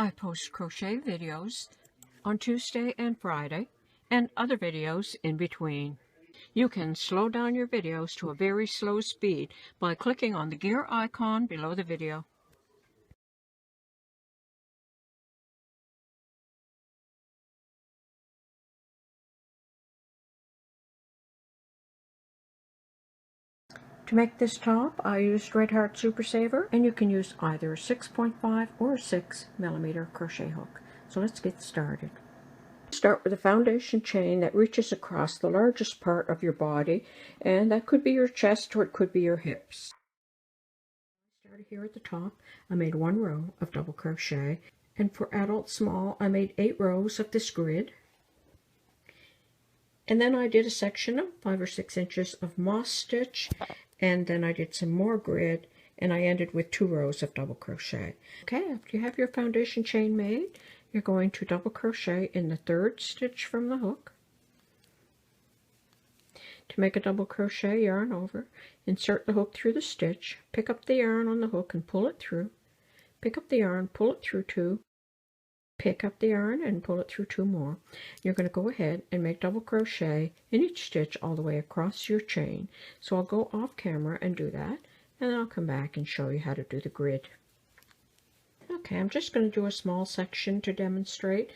I post crochet videos on Tuesday and Friday, and other videos in between. You can slow down your videos to a very slow speed by clicking on the gear icon below the video. To make this top, I used Red Heart Super Saver, and you can use either a 6.5 or a 6mm crochet hook. So let's get started. Start with a foundation chain that reaches across the largest part of your body, and that could be your chest or it could be your hips. Started here at the top. I made 1 row of double crochet, and for adult small I made 8 rows of this grid. And then I did a section of 5 or 6 inches of moss stitch, and then I did some more grid, and I ended with 2 rows of double crochet. Okay, after you have your foundation chain made, you're going to double crochet in the 3rd stitch from the hook. To make a double crochet, yarn over, insert the hook through the stitch, pick up the yarn on the hook and pull it through, pick up the yarn, pull it through 2, pick up the yarn and pull it through 2 more. You're going to go ahead and make double crochet in each stitch all the way across your chain. So I'll go off camera and do that, and then I'll come back and show you how to do the grid. Okay, I'm just going to do a small section to demonstrate.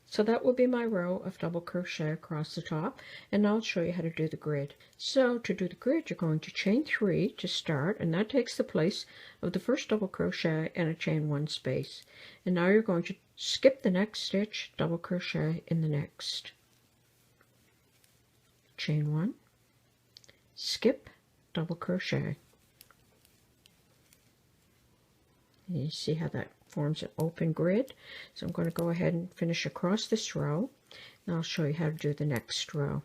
So that will be my row of double crochet across the top, and I'll show you how to do the grid. So to do the grid, you're going to chain 3 to start, and that takes the place of the first double crochet and a chain 1 space. And now you're going to skip the next stitch, double crochet in the next. Chain 1, skip, double crochet. And you see how that forms an open grid. So I'm going to go ahead and finish across this row, and I'll show you how to do the next row.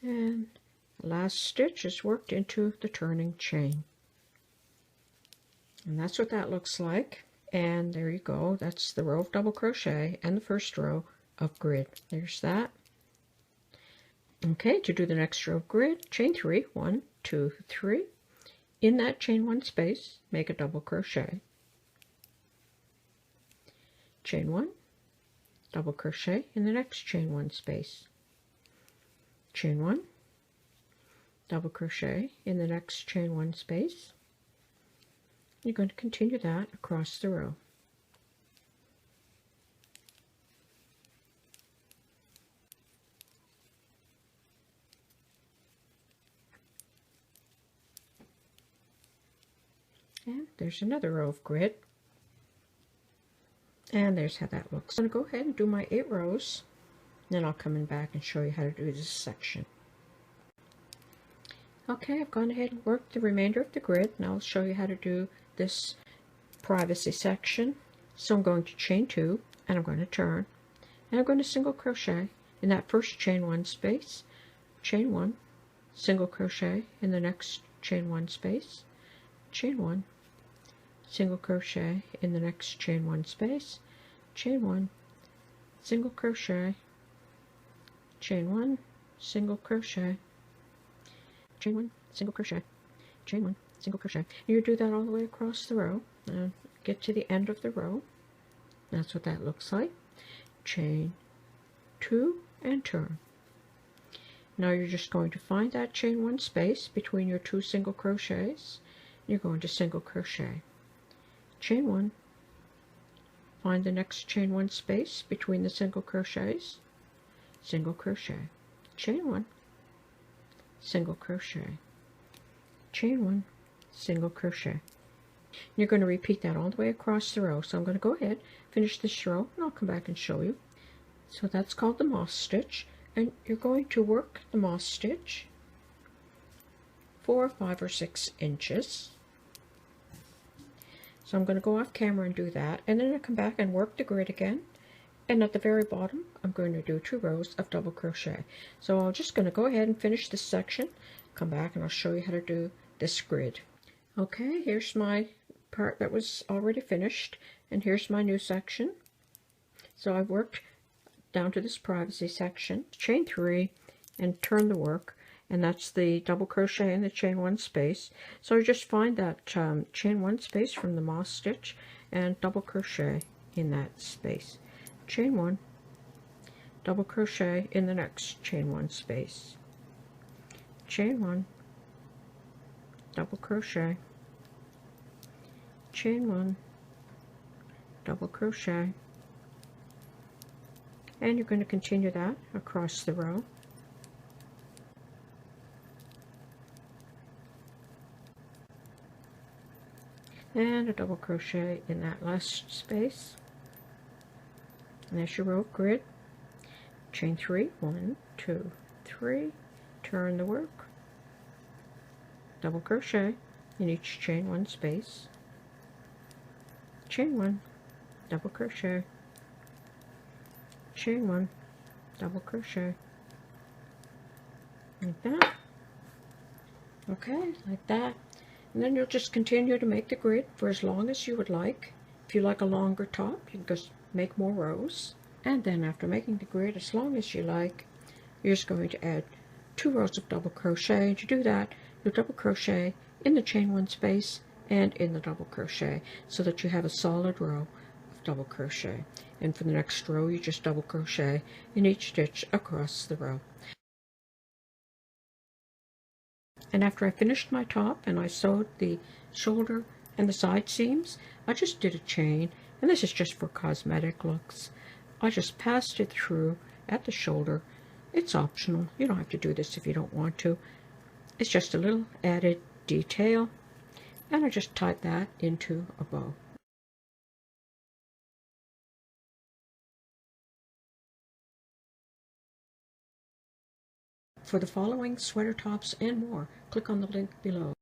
And the last stitch is worked into the turning chain. And that's what that looks like. And there you go. That's the row of double crochet and the first row of grid. There's that. Okay, to do the next row of grid, chain 3, 1, 2, 3. In that chain 1 space, make a double crochet. Chain 1, double crochet in the next chain 1 space. Chain 1, double crochet in the next chain 1 space. You're going to continue that across the row. And there's another row of grid. And there's how that looks. I'm going to go ahead and do my 8 rows. Then I'll come in back and show you how to do this section. Okay, I've gone ahead and worked the remainder of the grid. Now I'll show you how to do this privacy section. So I'm going to chain 2, and I'm going to turn. And I'm going to single crochet in that first chain 1 space. Chain 1, single crochet in the next chain 1 space. Chain 1, single crochet in the next chain 1 space. Chain 1, single crochet, chain 1, single crochet, chain 1, single crochet, chain 1, single crochet. You do that all the way across the row and get to the end of the row. That's what that looks like. Chain 2 and turn. Now you're just going to find that chain 1 space between your 2 single crochets. You're going to single crochet. Chain 1. Find the next chain 1 space between the single crochets. Single crochet. Chain 1. Single crochet. Chain 1. Single crochet. You're going to repeat that all the way across the row. So I'm going to go ahead, finish this row, and I'll come back and show you. So that's called the moss stitch, and you're going to work the moss stitch for 5 or 6 inches. So I'm going to go off camera and do that, and then I'll come back and work the grid again. And at the very bottom, I'm going to do 2 rows of double crochet. So I'm just going to go ahead and finish this section, come back, and I'll show you how to do this grid. Okay, here's my part that was already finished, and here's my new section. So I've worked down to this privacy section, chain 3, and turn the work, and that's the double crochet in the chain one space. So I just find that chain one space from the moss stitch and double crochet in that space. Chain one, double crochet in the next chain one space. Chain one, double crochet, chain one, double crochet, and you're going to continue that across the row. And a double crochet in that last space. And there's your row grid. Chain 3, 1, 2, 3, turn the work, double crochet in each chain one space, chain one, double crochet, chain one, double crochet, like that. Okay, like that. And then you'll just continue to make the grid for as long as you would like. If you like a longer top, you can just make more rows. And then after making the grid as long as you like, you're just going to add 2 rows of double crochet. To do that, you'll double crochet in the chain one space and in the double crochet so that you have a solid row of double crochet. And for the next row, you just double crochet in each stitch across the row. And after I finished my top and I sewed the shoulder and the side seams, I just did a chain, and this is just for cosmetic looks. I just passed it through at the shoulder. It's optional. You don't have to do this if you don't want to. It's just a little added detail. And I just tied that into a bow. For the following sweater tops and more, click on the link below.